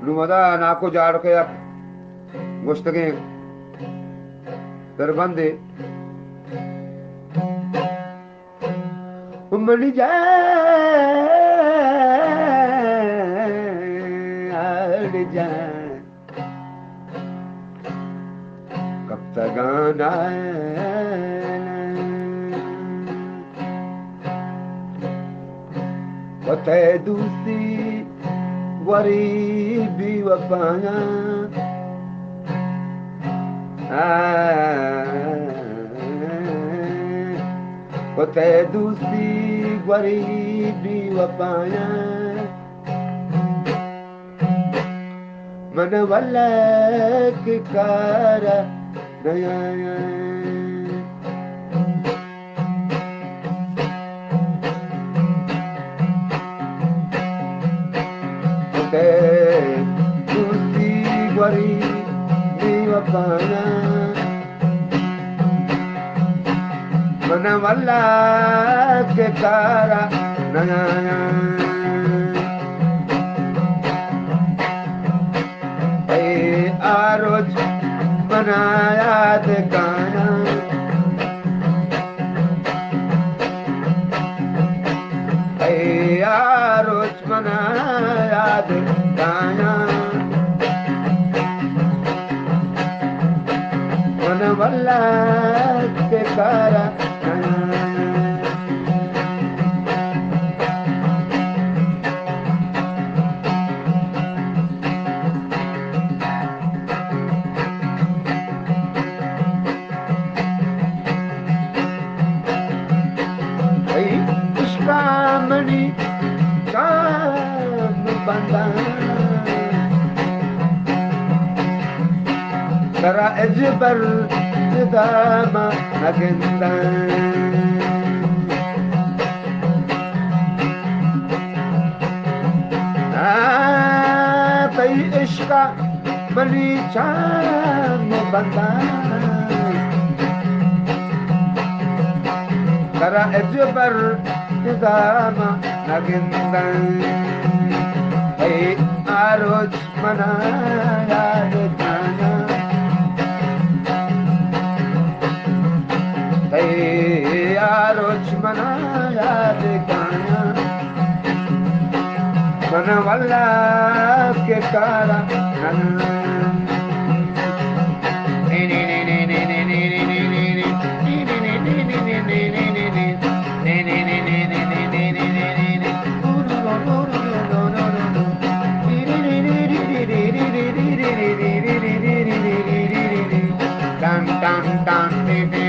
नुमदा नाको जाड़ के गुश्तगे दरबंदे मनी जाए कब तक गाना वते दूसरी गरीबी वफाया वते दूसरी गरीबी वफाया मन वाला के कार नया दूसरी गरीबी वफाया मन वाला के कार नया आरोज बनाया दे गाना आरोज बनाया दे गाना मन वाला के कारा मणि काम बंदा तरा अजबर दामा नगिंदा तई इश्का मणि चाम बंदा तरा अजबर दामा नगिंदा आरोज मनाया गाना आरोज मनाया गाना मन वाला के कारा dun dun dun